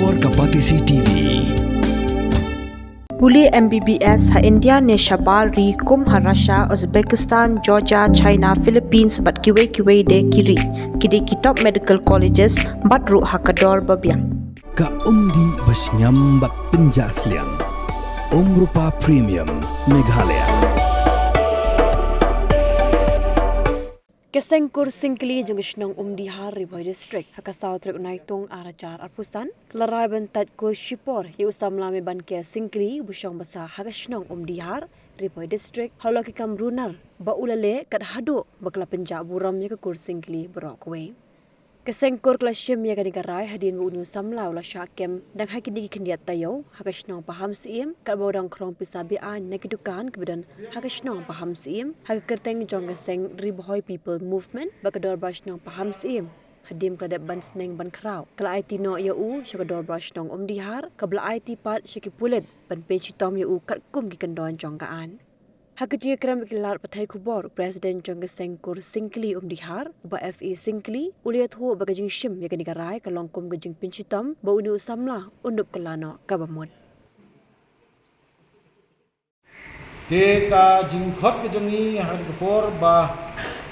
Bor Kapatisi TV. Puli MBBS ha India ne Shabar ri kum ha Russia, Uzbekistan, Georgia, China, Philippines bat kiwe de kiri. Kidi kitop medical colleges bat ru ha kador babiang. Ka umdi basnyam bat penjasliang. Rupa Premium Meghalaya. Kesengkur singkli jungishnong umdihar riboy district haka south trek naitung arajar arpusan klarai bentat ko shipor yu samlame ban ke singkli bushong basa hagashnong umdihar riboy district haloki kam runar ba ulale kat hado bakla penjak buram ya ke kur singkli brokwe kesengkur klashim ya gani garai hadin bu unu samlau la syakem dang hakini kendiat tayo hagashnong paham sim kat bodang krong pisabi an nakidukan kebedan hagashnong paham sim hagakerteng jongaseng riboy people movement bakador bashnong paham sim hadim kladap ban sneng ban krau kala IT no ya u syakador bashnong umdihar kabla IT pat syakipulet ban pechitom ya u kat kum ki kendon jongkaan Hakajia keram kilar patai kubor Presiden Jongaseng kur singkli umdihar uba FE singkli uliat ho bagajing shim ya gani garai kalongkum gajing pincitam ba uni usamla undup kelano kabamut. Te ka jingkhot ke jongi har kupor ba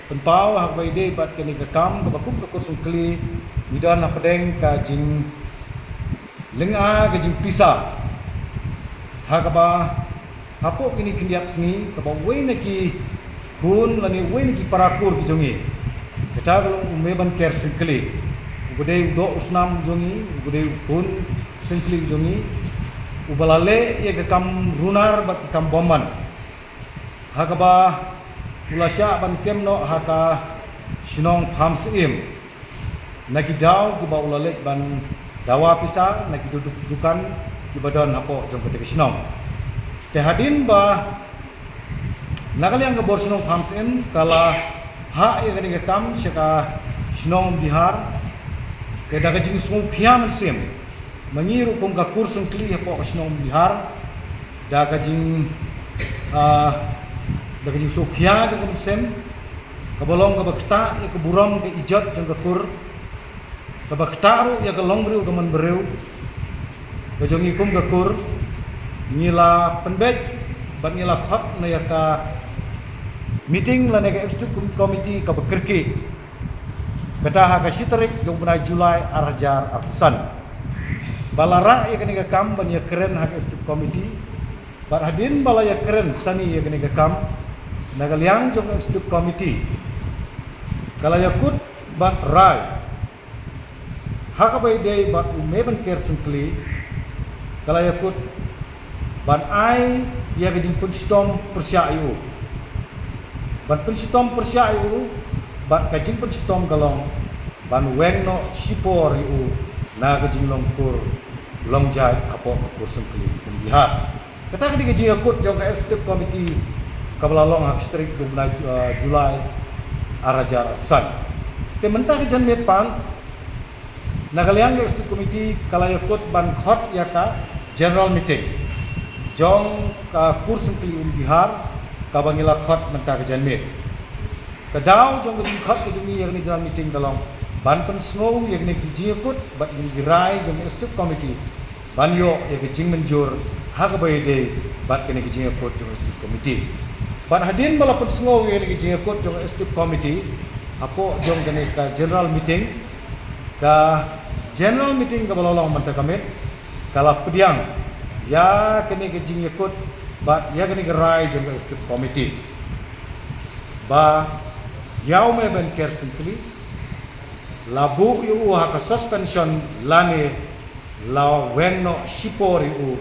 penpau hak baide bat kini kakam ka bakum ka singkli midan na pedeng ka jing lenga ka jing pisa hakaba Hapo kini kendiat sengi kaba wei ki hun lani wei ki parakur ki jongi kita kalau meban ker singkli ude do usnam jongi ude hun singkli jongi ubalale ye kam runar bat kam bomban hakaba ulasya ban kemno haka shinong pham sim naki daw ki ba ulale ban dawa pisa naki duduk dukan ki badan hapo jong kete shinong Tehadin ba nakaliang ke borsinong phamsin kala ha ye gani ke kam syaka sinong bihar ke daga jing sung phiam sim mangiru kum ka kursung kli po sinong bihar daga jing sung phia jung sim kabolong ka bakta ye ke buram ke ijat jung ka kur ka bakta ru ye ke longbru ka man bereu ka jong ikum ka kur Nila penbej ban nila khot na yaka meeting la nega executive committee ka bekerki kata ha ka sitarik jong bunai Julai arajar arsan balara ya kene kam ban ya keren ha executive committee bar hadin bala ya keren sani ya kene kam nagaliang jong executive committee kala yakut ban rai ha ka bai dei bat umeban ker singkli kala yakut ban ai ya gajing penstom persyayu ban penstom persyayu ban gajing penstom galong ban wengno sipor yu na gajing longkur longjai apo kur sengkli pembihat kata di gajing akut jong executive committee kabalalong hak strik jumlah Julai arajar san te mentah jan mepan nagaliang executive committee kala yakut ban khot yaka general meeting Jong ka kursun kli umdihar ka bangila khot mentah kejanmit kadau jong gajing khot ke jungi yang ni jalan meeting dalong ban pen snow yang ni kijikut bat ni girai jong executive committee ban yo yang gajing menjur hak baide bat kene gajing akut jong executive committee ban hadin bala pen snow yang ni gajing akut jong executive committee apo jong kene ka general meeting ka balalong mentah kamit kala pediang ya kene gajing yakut ba ya kene gerai jong executive committee ba yau me ben ker simply labu yu ha ka suspension lane la wenno shipori u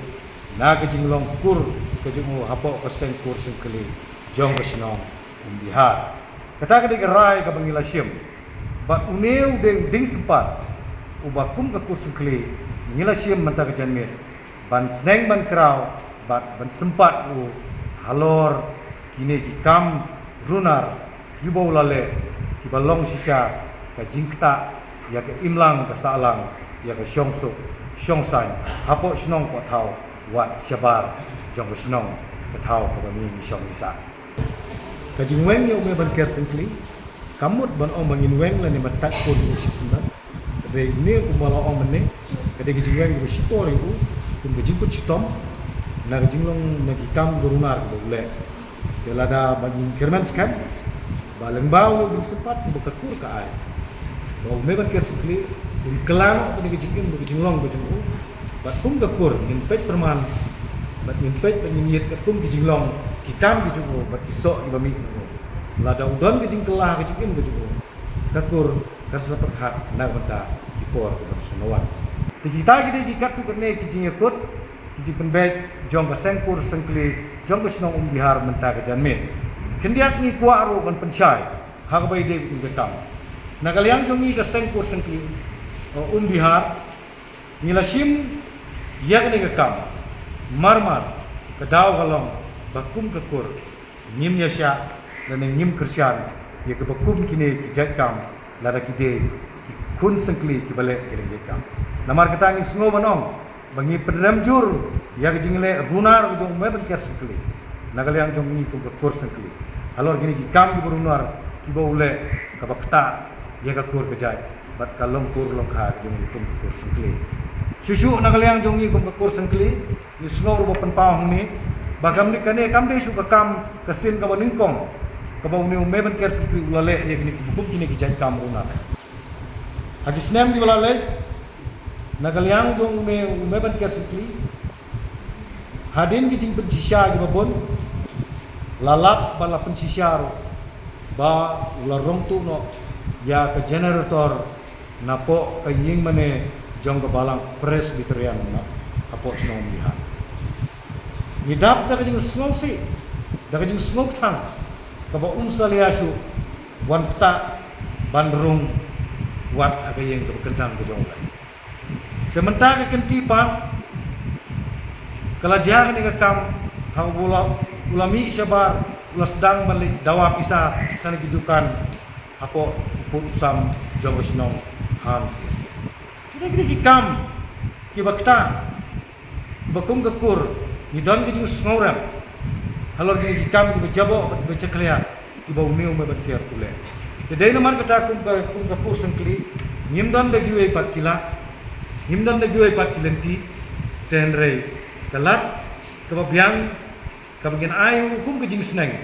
na gajing long kur gajing hapo ka seng kur simply jong gasno umbihar kata kene gerai ka bangila sim ba uneu ding sempat ubakum ka kur simply ngila sim manta gajanmir ban sneng ban krau ban sempat u halor kini ki kam runar kibo lale ki balong sisa ka jingkta ya ke imlang ka salang ya ke syongsuk syongsan hapo snong ko thau wat shabar jong snong ka thau ko ni syong isa ka jingwen yo me ban ker simply kamut ban om bangin weng la ni matak ko ni sisna re ni ko bala om ne Kada gijing weng go sipor ibu, kum gijing put sitom, na gijing long nagikam gurunar go ule. Kelada bagi kerman skam, baleng bau gijing sempat bukakur ka ai. Bau meban ke sikli, kelang kada gijing long go jeng bat kum gakur impet perman, bat impet penyimit kum gijing long, kikam gijing bat kisok di bami. Lada udon gijing kelah gijing go gakur karsa perkhat nak benta kipor ko senawan. Kita gidi gikat tu kene kijing yakut kijing penbet jong ka sengkur sengkli jong ka snong dihar menta ka janme. Kendiat ni kwa ro ban pensyai hak bai de bekam. Nagaliang jong ni ka sengkur sengkli dihar ni lasim yak ni ka kam marmar ka daw galong bakum ka kur nyim yasya dan nyim kersian ya ka bakum kini kijat kam lada kide kun sengkli ki balik ki kam. Namar kata ni sngo manong bangi pedram jur ya ke jingle runar jong me ban ker sengkli nagaliang jong ni ku kur sengkli alor gini ki kam ki runar ki bole ka bakta ya ka kur kejai bat kalong kur long kha jong ni ku kur sengkli susu nagaliang jong ni ku kur sengkli ni sngo ro pan pa hong ni bagam ni kane kam de su ka kam kasin ka baningkong ka ba ni me ban ker sengkli ulale ya gini ku kini ki jai kam runar agis nem di balale nagaliang jong me ban ker sikli hadin kijing pensisya gi babon lalap bala pensisya ba ular rong tu no ya ke generator napo ka ying mane jong ka balang presbyterian na apo sno lihat ngidap da kijing snong si da kijing snong thang ka ba saliasu wan pta bandrung wat aga yeng ka kentang ka jong lai Sementara kentipan kalau jangan ni kam hang ulami sabar ulah sedang balik dawa pisah sana kejukan apa pun sam jong snong hams kita kam ki bakta bakum gakur ni don ki jung sngoram halor ki kam ki jabo beceklia ki bau meu me batker ule de nomor kata kum ka kursen kli nim don de giwe pat kila himdan da giwe pat kilenti tenrei kalat kebabiang kabagin ayu kum kejing seneng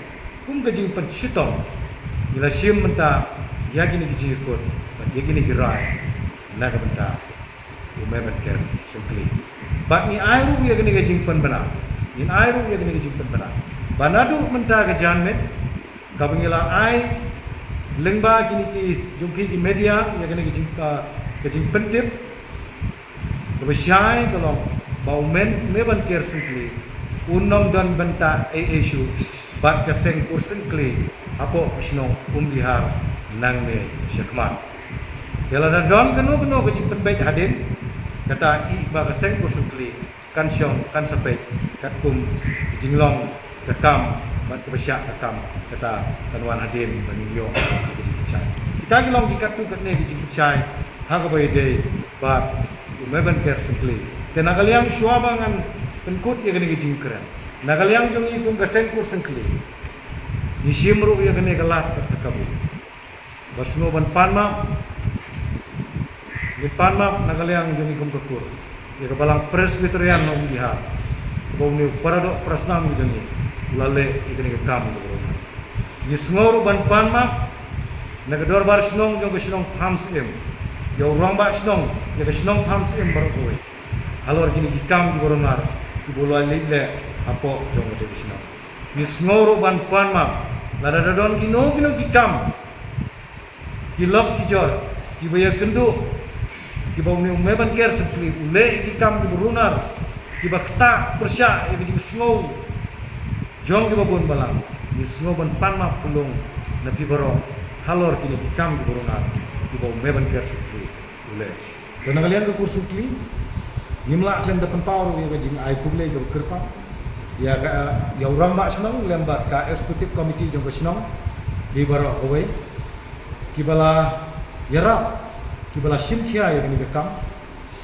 kum kejing pensitom bila sim menta ya gini kejing ikut ya gini girai na ka menta umemen ker sengkli bat ni ayu ya gini kejing pen bana in ayu ya gini kejing pen bana banadu menta ke janmet kabangila ai lengba gini ki jumpi di media ya gini kejing pentip Kebesyai kalau bau meban ker sengkli unom dan benta isu bat keseng kur sengkli apo sno dihar nang ne syakman kala dan don keno kecing penbaik hadin kata i ba keseng kur sengkli kan syong kan sepet kat kum jinglong rekam bat kebesyak rekam kata kanuan hadin banyo kecing pecai kita gilong dikat tu katne kecing pecai ha ka bai de bat meban ker sengkli te nagaliang shuabangan penkut ya gani gijing keren nagaliang jong ikum gaseng kur sengkli ni simru ya gani galat terkabu basno ban panma ni panma nagaliang jong ikum kekur ya kebalang presbyterian no diha bau ni parado prasnam jong ni lale igani kam ni sngoru ban panma nagador bar snong jong snong hamsim ya orang bak senong, ya senong paham sem berkoi. Halor gini hikam di boronar, di bola lele apa jong ada senong. Ni sengoro ban puan mam, lada dadon kino hikam, kilok kijor, kibaya kendu, kibau ni meban ker sekli, ule hikam di boronar, kibakta persya, ya gini sengoro, jong kibabun balang, ni sengoro ban puan mam pulung, nabi boro, halor gini hikam di boronar. Kibau meban ker sukli ule dan kalian ke kursus sukli nimla klem depan power ya jing ai kuble ke kerpa ya orang mak senang lembat ka eksekutif komiti jong senang di baro away kibala yarap kibala simkhia ya ni bekam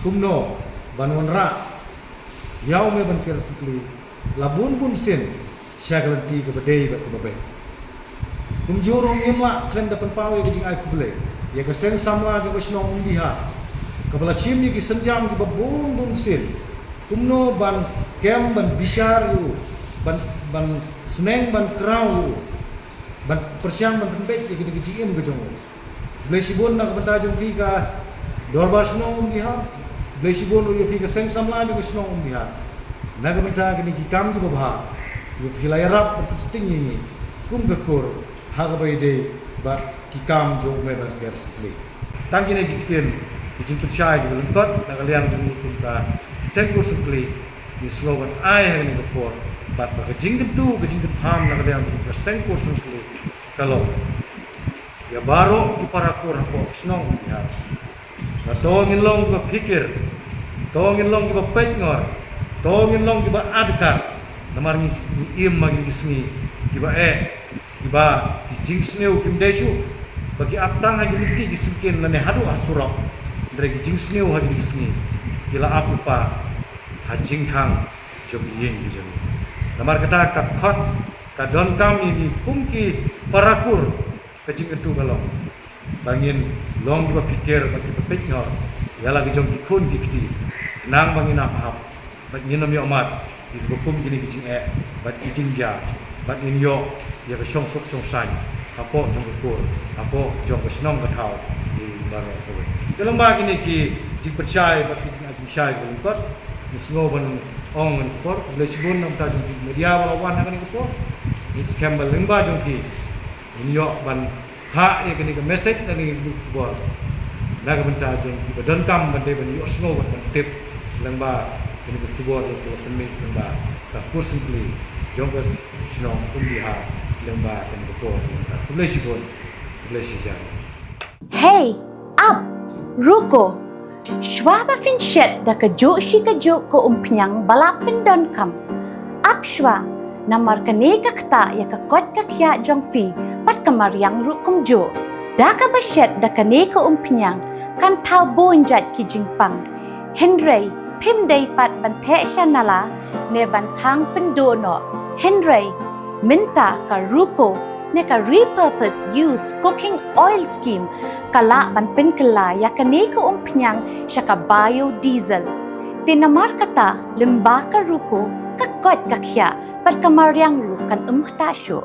kumno banwan ra yau meban ker sukli labun pun sen syagalanti ke bedai ke babe kumjurong nimla klem depan power ya jing ai kuble ya keseng sama juga senong diha Kabala sim ni ki senjam ki babun sil. Kumno ban kem ban bishar yu, ban seneng ban kerau yu, ban persiang ban pembek ki kini kiciem ke jongo. Blesibon nak benda jong pi ka dorbar snong dihar. Blesibon yu pi ka seng samla jong snong dihar. Naga benda kini ki kam ki babha. Yu pi layarap sting ini. Kum gakur hagabai de ba ki kam jong me ban ger sikli. Tang kini ki kiten kijing percaya ki belengkot naga liang jong kum ka sengkur sikli ni slogan ai hari ni kapor. Bat ba kijing kentu kijing kepam naga liang jong ka sengkur sikli. Kalau ya baru ki para kur hapo snong ya. Tongin long ki pikir, tongin long ki pengor, tongin long ki adkar. Namar ni im magin gismi ki ki kijing sneu kim deju bagi aptang hagi niti gisimkin lane hadu asura dari kijing sneu hagi gismi kila apu pa hajing kang jom yin bijami. Namar kata kakot kadon kam ini kumki parakur kecing itu kalau bangin long juga pikir bagi pepeknya ya lagi jom kikun dikti nang bangin apa bagi nom yo mat di bukum gini kicing bagi kicing ja bagi yo ya ke song sok song san apo jom kur apo jom ke senong ke tau di baro ko dalam bagi ni ki jing percaya bagi jing syai ko ni sngo ban ong en kor lesbon nam ta jong media walawan kan ni ko ni scam lengba jong ki yo ban ha ye kini ke message tani buat naga benta jong ki badan kam bande ban yo snow ban tip lengba kini ke buat ko pemik lengba ka simply jong ke snow ha lengba kan ko publish jan Hey up ruko shwa ba fin shet da ka jo shi ka jo ko umpiang balapin don kam up shwa namar ka ne ka kta ya ka kot ka kya jong fi pat kamar yang rukum jo da ka bashet da ka ne ka umpiang kan tau bonjat ki jingpang Henry pim dai pat ban the shanala ne ban thang pendo no Henry minta ka ruko ne ka repurpose use cooking oil scheme kala ban pen kala ya ka ne ka umpiang sya ka biodiesel tinamar kata lemba ka ruko ka kot ka kya pat kamar yang rukan kta syo